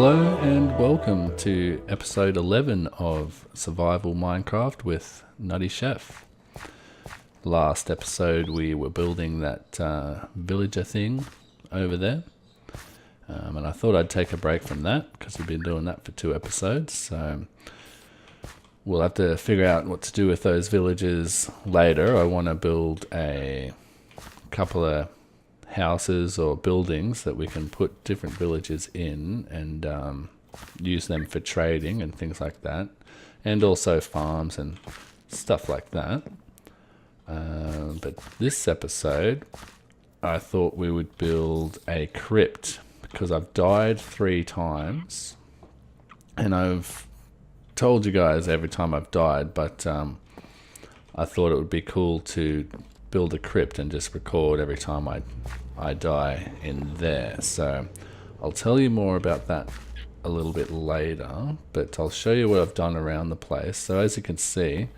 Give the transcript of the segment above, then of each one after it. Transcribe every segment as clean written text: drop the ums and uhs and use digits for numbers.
Hello and welcome to episode 11 of Survival Minecraft with NuttyChef. Last episode we were building that villager thing over there, and I thought I'd take a break from that because we've been doing that for 2 episodes, so we'll have to figure out what to do with those villagers later. I want to build a couple of houses or buildings that we can put different villages in and use them for trading and things like that, and also farms and stuff like that. But this episode I thought we would build a crypt because I've died 3 times and I've told you guys every time I've died, but I thought it would be cool to build a crypt and just record every time I die in there. So I'll tell you more about that a little bit later, but I'll show you what I've done around the place. So as you can see,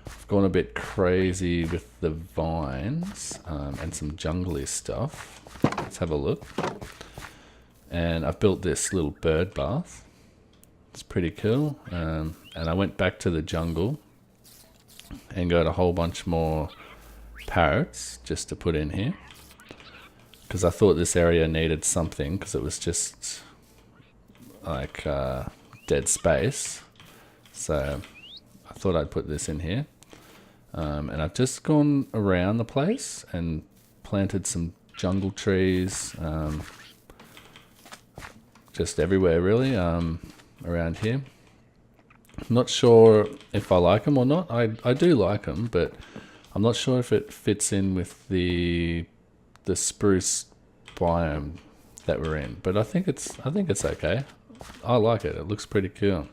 I've gone a bit crazy with the vines and some jungly stuff. Let's have a look. And I've built this little bird bath. It's pretty cool. And I went back to the jungle and got a whole bunch more parrots just to put in here, because I thought this area needed something, because it was just like dead space. So I thought I'd put this in here. And I've just gone around the place and planted some jungle trees just everywhere really, around here. I'm not sure if I like them or not. I do like them, but I'm not sure if it fits in with the spruce biome that we're in, but I think it's okay. I like it. It looks pretty cool.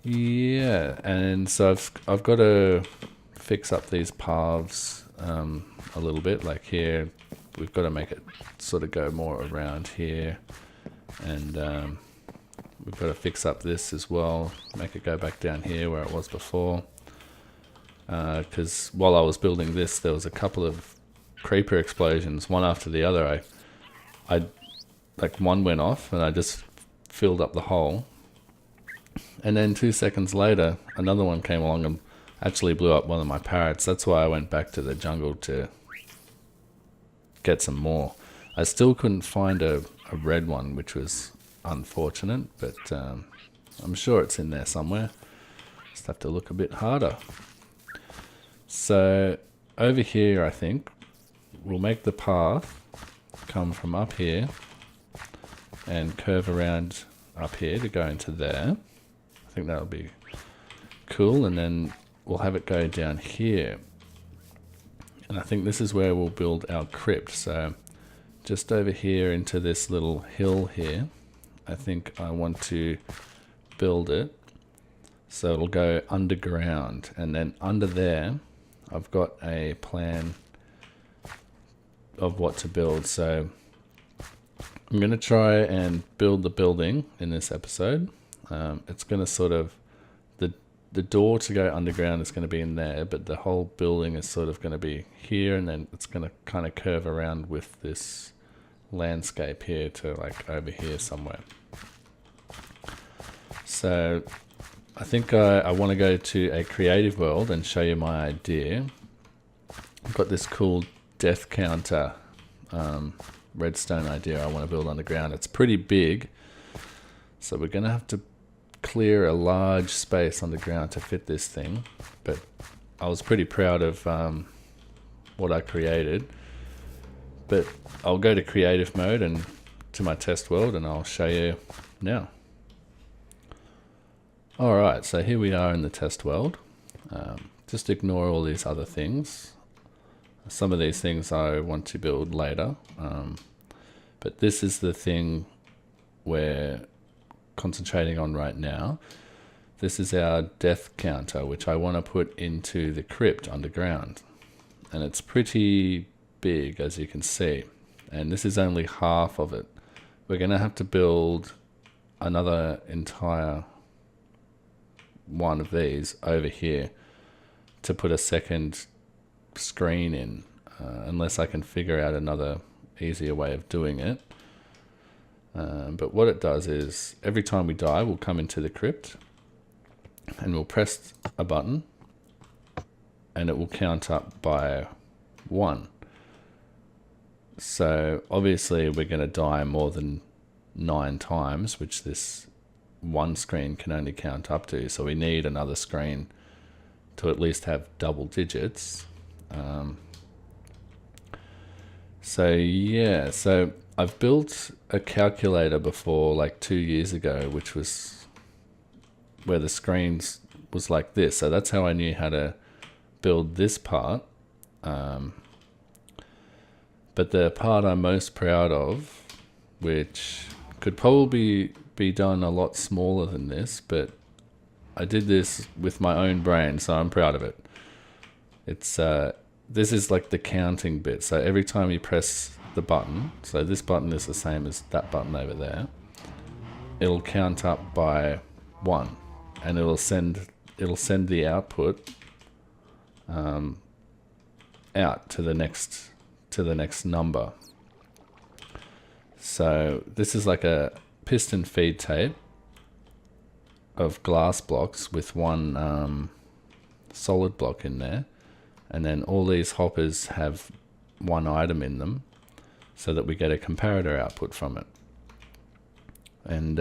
Yeah, and so I've got to fix up these paths a little bit. Like here, we've got to make it sort of go more around here, and we've got to fix up this as well, make it go back down here where it was before. Because while I was building this, there was a couple of creeper explosions, one after the other. I like one went off and I just filled up the hole, and then 2 seconds later another one came along and actually blew up one of my parrots. That's why I went back to the jungle to get some more. I still couldn't find a red one, which was unfortunate, but I'm sure it's in there somewhere. Just have to look a bit harder. So over here, I think we'll make the path come from up here and curve around up here to go into there. I think that'll be cool, and then we'll have it go down here. And I think this is where we'll build our crypt. So just over here into this little hill here, I think I want to build it so it'll go underground, and then under there I've got a plan of what to build. So I'm going to try and build the building in this episode. It's going to sort of, the door to go underground is going to be in there, but the whole building is sort of going to be here, and then it's going to kind of curve around with this landscape here to like over here somewhere. So I think I want to go to a creative world and show you my idea. I've got this cool death counter redstone idea I want to build underground. It's pretty big, so we're going to have to clear a large space underground to fit this thing, but I was pretty proud of what I created. But I'll go to creative mode and to my test world, and I'll show you now. Alright, so here we are in the test world. Just ignore all these other things. Some of these things I want to build later. But this is the thing we're concentrating on right now. This is our death counter, which I want to put into the crypt underground. And it's pretty big, as you can see. And this is only half of it. We're going to have to build another entire one of these over here to put a second screen in, unless I can figure out another easier way of doing it. But what it does is every time we die, we'll come into the crypt and we'll press a button and it will count up by 1. So obviously we're going to die more than 9 times, which this one screen can only count up to. So we need another screen to at least have double digits. So yeah, so I've built a calculator before, like 2 years ago, which was where the screens was like this. So that's how I knew how to build this part. But the part I'm most proud of, which could probably be done a lot smaller than this, but I did this with my own brain, so I'm proud of it. It's this is like the counting bit. So every time you press the button, so this button is the same as that button over there, it'll count up by 1, and it'll send the output out to the next number. So this is like a piston feed tape of glass blocks with one solid block in there, and then all these hoppers have one item in them so that we get a comparator output from it. And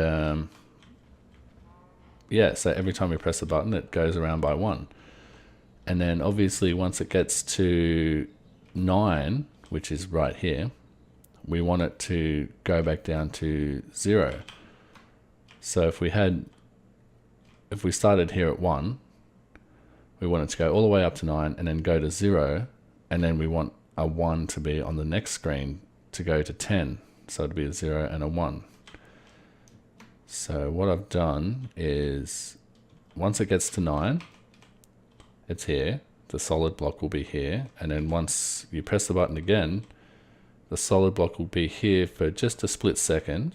yeah, so every time we press a button it goes around by 1, and then obviously once it gets to 9, which is right here, we want it to go back down to 0. So if we started here at 1, we want it to go all the way up to 9 and then go to 0, and then we want a 1 to be on the next screen to go to 10. So it'd be a 0 and a 1. So what I've done is once it gets to 9, it's here. The solid block will be here, and then once you press the button again, the solid block will be here for just a split second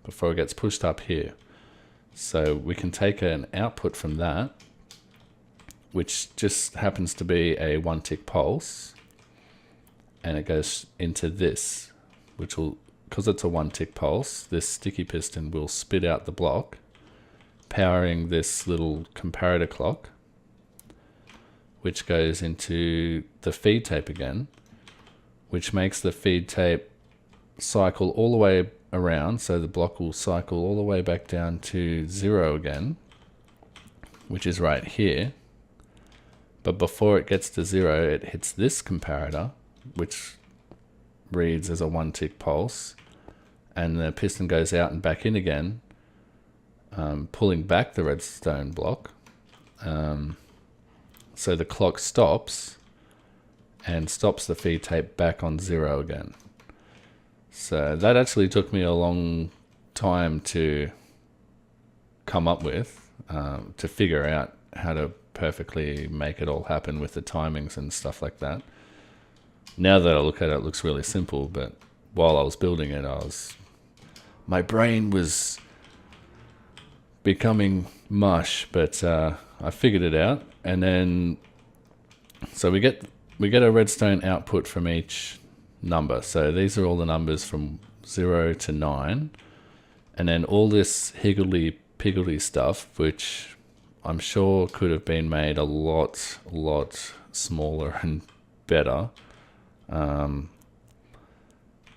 before it gets pushed up here. So we can take an output from that, which just happens to be a 1-tick pulse, and it goes into this, which will, because it's a 1-tick pulse, this sticky piston will spit out the block, powering this little comparator clock, which goes into the feed tape again, which makes the feed tape cycle all the way around. So the block will cycle all the way back down to 0 again, which is right here. But before it gets to 0, it hits this comparator, which reads as a 1-tick pulse, and the piston goes out and back in again, pulling back the redstone block. So the clock stops and stops the feed tape back on 0 again. So that actually took me a long time to come up with, to figure out how to perfectly make it all happen with the timings and stuff like that. Now that I look at it, it looks really simple, but while I was building it, my brain was becoming mush, but I figured it out. And then so we get a redstone output from each number. So these are all the numbers from 0 to 9, and then all this higgledy-piggledy stuff, which I'm sure could have been made a lot smaller and better.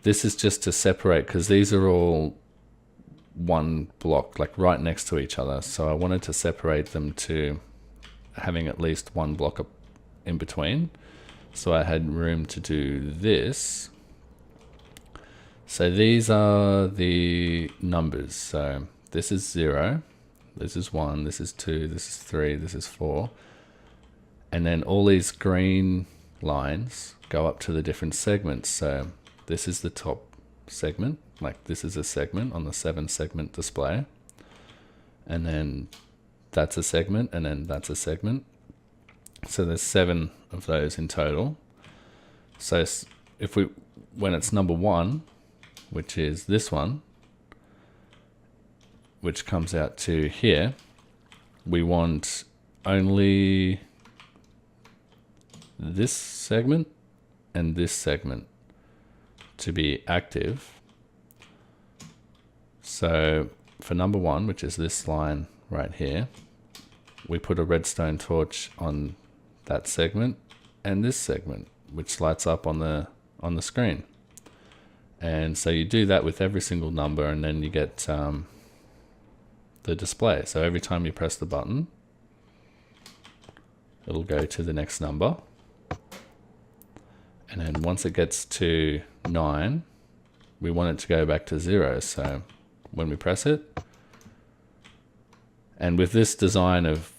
This is just to separate, because these are all one block, like right next to each other. So I wanted to separate them to having at least one block in between. So I had room to do this. So these are the numbers. So this is 0, this is 1, this is 2, this is 3, this is 4. And then all these green lines go up to the different segments. So this is the top segment, like this is a segment on the 7-segment display. And then that's a segment, and then that's a segment. So there's 7 of those in total. So when it's number 1, which is this one, which comes out to here, we want only this segment and this segment to be active, So for number 1, which is this line right here, we put a redstone torch on that segment and this segment, which lights up on the screen. And so you do that with every single number, and then you get the display. So every time you press the button, it'll go to the next number. And then once it gets to 9, we want it to go back to 0. So when we press it, and with this design of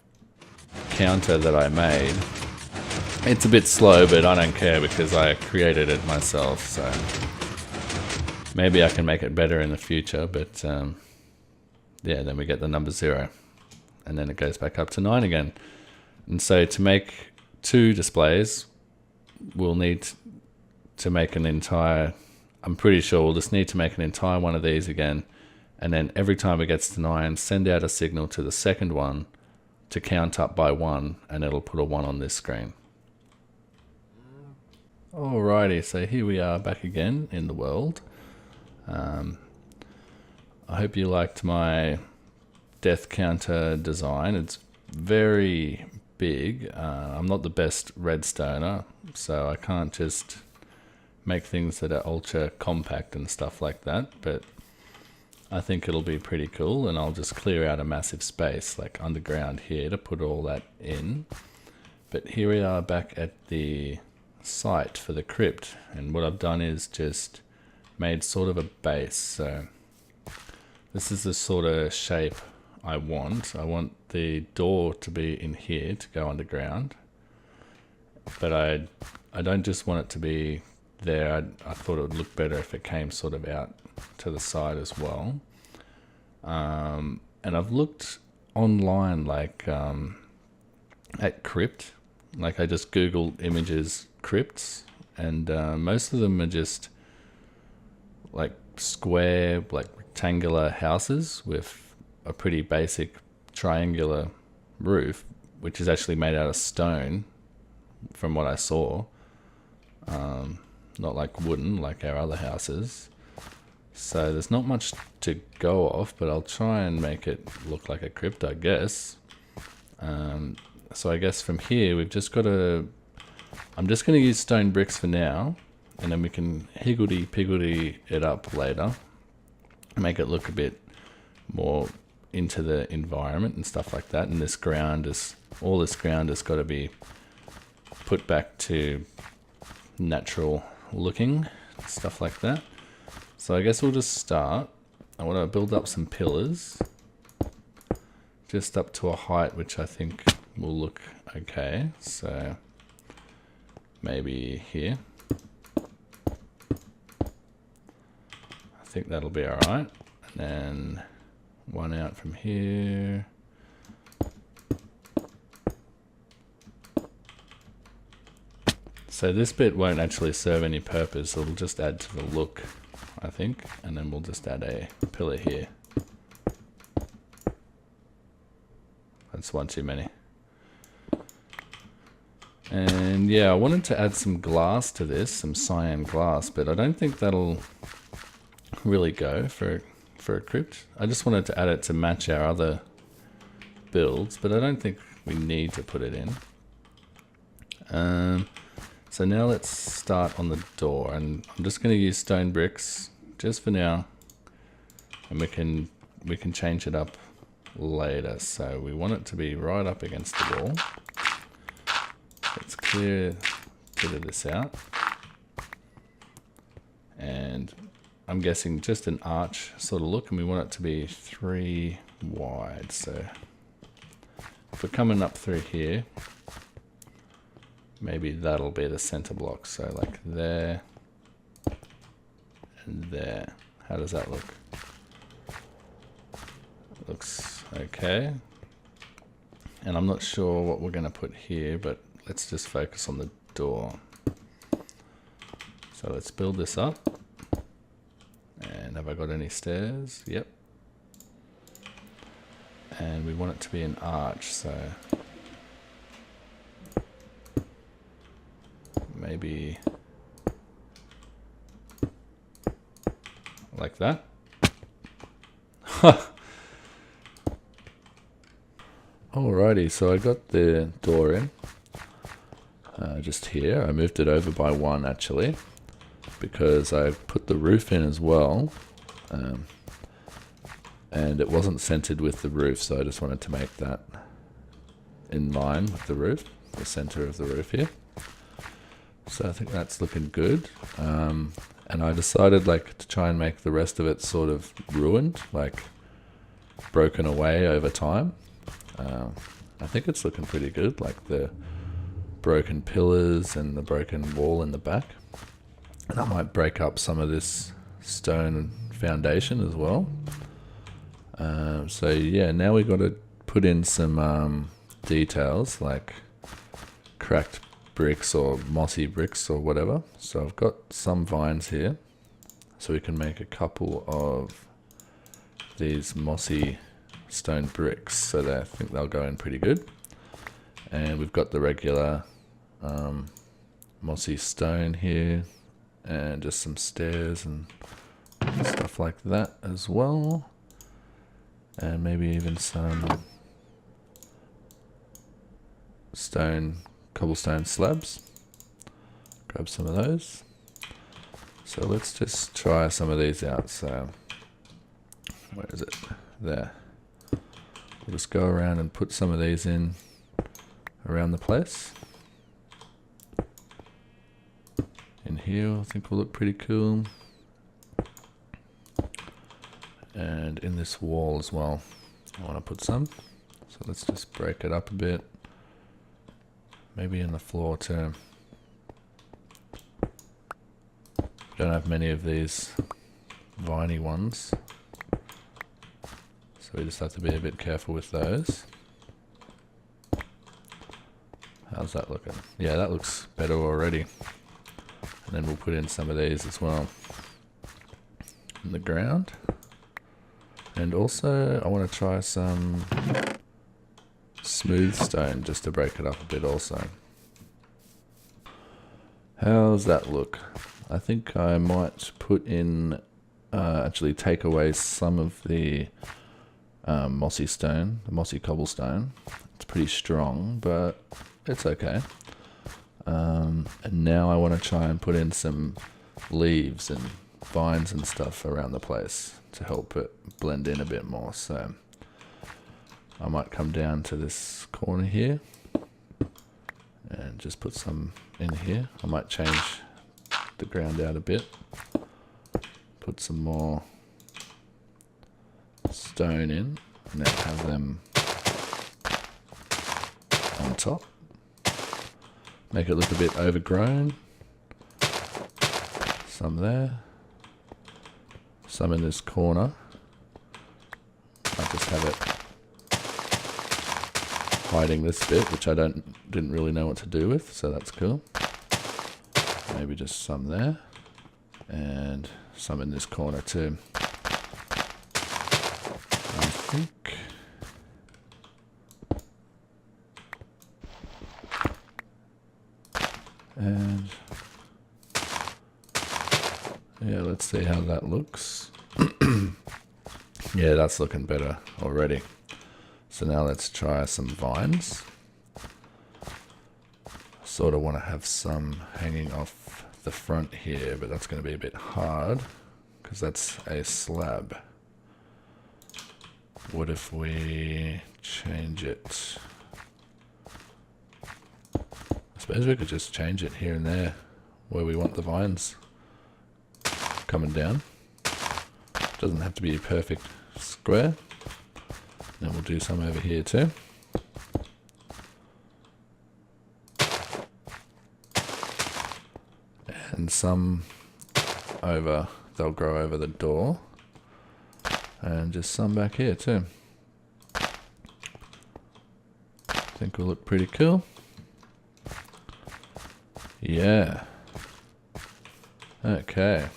counter that I made, it's a bit slow, but I don't care because I created it myself. So maybe I can make it better in the future, but yeah, then we get the number 0, and then it goes back up to 9 again. And so to make 2 displays, we'll need to make an entire, I'm pretty sure we'll just need to make an entire one of these again, and then every time it gets to 9, send out a signal to the second one to count up by 1, and it'll put a 1 on this screen. Alrighty, so here we are back again in the world. I hope you liked my death counter design. It's very big. I'm not the best redstoner, so I can't just make things that are ultra compact and stuff like that, but I think it'll be pretty cool, and I'll just clear out a massive space like underground here to put all that in. But here we are back at the site for the crypt, and what I've done is just made sort of a base. So this is the sort of shape I want. I want the door to be in here to go underground, but I don't just want it to be there. I thought it would look better if it came sort of out to the side as well. And I've looked online like at Crypt, like I just googled images crypts, and most of them are just like square, like rectangular houses with a pretty basic triangular roof, which is actually made out of stone from what I saw. Not like wooden like our other houses. So there's not much to go off, but I'll try and make it look like a crypt, I guess. So I guess from here we've just got to, I'm just going to use stone bricks for now, and then we can higgledy-piggledy it up later, make it look a bit more into the environment and stuff like that. And this ground is, all this ground has got to be put back to natural looking, stuff like that. So I guess we'll just start. I want to build up some pillars just up to a height which I think will look okay. So maybe here. I think that'll be alright. And then one out from here. So this bit won't actually serve any purpose, it'll just add to the look, I think, and then we'll just add a pillar here. That's one too many. And yeah, I wanted to add some glass to this, some cyan glass, but I don't think that'll really go for a crypt. I just wanted to add it to match our other builds, but I don't think we need to put it in. So now let's start on the door, and I'm just going to use stone bricks just for now, and we can change it up later. So we want it to be right up against the wall. Let's clear a bit of this out, and I'm guessing just an arch sort of look, and we want it to be 3 wide. So if we're coming up through here, maybe that'll be the center block. So like there and there. How does that look? Looks okay. And I'm not sure what we're going to put here, but let's just focus on the door. So let's build this up. And have I got any stairs? Yep. And we want it to be an arch, so maybe like that. Alrighty, so I got the door in. Just here. I moved it over by one actually, because I put the roof in as well. And it wasn't centered with the roof, so I just wanted to make that in line with the roof, the center of the roof here. So I think that's looking good. And I decided to try and make the rest of it sort of ruined, broken away over time. I think it's looking pretty good, like the broken pillars and the broken wall in the back. And I might break up some of this stone foundation as well. So yeah, now we got to put in some details like cracked bricks or mossy bricks or whatever. So I've got some vines here, so we can make a couple of these mossy stone bricks, so that I think they'll go in pretty good. And we've got the regular mossy stone here, and just some stairs and stuff like that as well. And maybe even some cobblestone slabs. Grab some of those. So let's just try some of these out. So, where is it? There. We'll just go around and put some of these in around the place. In here, I think will look pretty cool. And in this wall as well, I want to put some. So let's just break it up a bit. Maybe in the floor too. Don't have many of these viney ones, so we just have to be a bit careful with those. How's that looking? Yeah, that looks better already. And then we'll put in some of these as well in the ground. And also I want to try some smooth stone just to break it up a bit also. How's that look? I think I might put in, actually take away some of the mossy stone, the mossy cobblestone. It's pretty strong, but it's okay. And now I want to try and put in some leaves and vines and stuff around the place to help it blend in a bit more. So I might come down to this corner here and just put some in here. I might change the ground out a bit, put some more stone in, and then have them on top. Make it look a bit overgrown. Some there. Some in this corner. I just have it hiding this bit, which I didn't really know what to do with, so that's cool. Maybe just some there, and some in this corner too. I think. And yeah, let's see how that looks. Yeah, that's looking better already. So now let's try some vines. Sort of want to have some hanging off the front here, but that's going to be a bit hard because that's a slab. What if we change it? I suppose we could just change it here and there where we want the vines coming down. Doesn't have to be a perfect square. And we'll do some over here too. And some over, they'll grow over the door. And just some back here too. I think will look pretty cool. Yeah. Okay.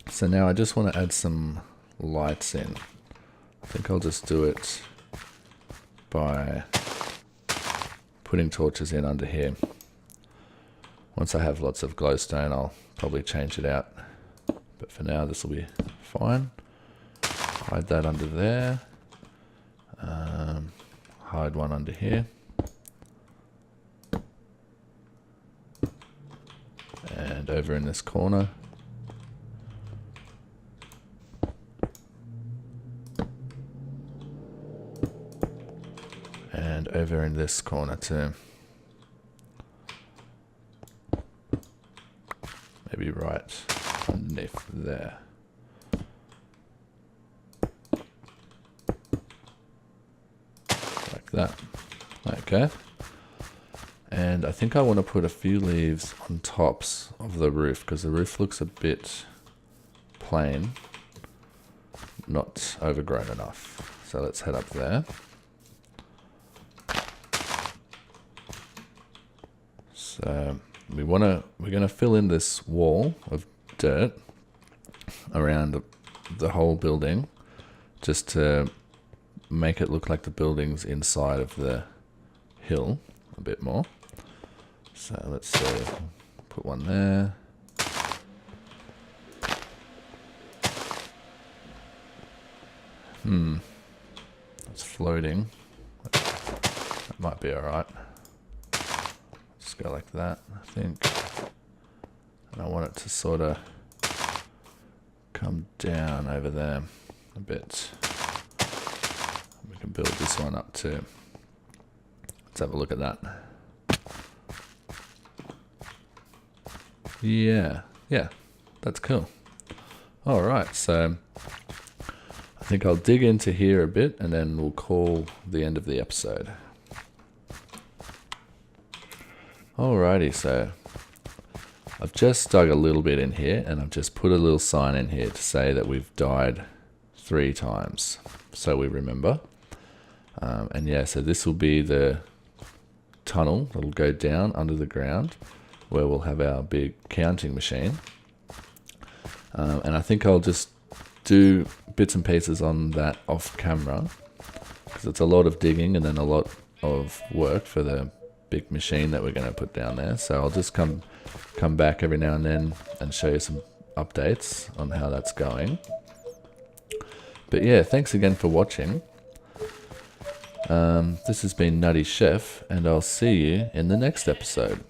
So now I just want to add some lights in. I think I'll just do it by putting torches in under here. Once I have lots of glowstone, I'll probably change it out. But for now, this will be fine. hide that under there. Hide one under here. And over in this corner. And over in this corner too. Maybe right underneath there. Like that. Okay. And I think I want to put a few leaves on tops of the roof because the roof looks a bit plain, not overgrown enough. So let's head up there. So we're gonna fill in this wall of dirt around the whole building, just to make it look like the building's inside of the hill a bit more. So let's put one there. It's floating. That might be alright. Just go like that, I think. And I want it to sort of come down over there a bit. We can build this one up too. Let's have a look at that. Yeah, that's cool. Alright, so I think I'll dig into here a bit and then we'll call the end of the episode. Alrighty, so I've just dug a little bit in here and I've just put a little sign in here to say that we've died 3 times, so we remember. And yeah, so this will be the tunnel that'll go down under the ground where we'll have our big counting machine. And I think I'll just do bits and pieces on that off camera because it's a lot of digging and then a lot of work for the big machine that we're going to put down there. So I'll just come back every now and then and show you some updates on how that's going. But yeah, thanks again for watching. This has been NuttyChef, and I'll see you in the next episode.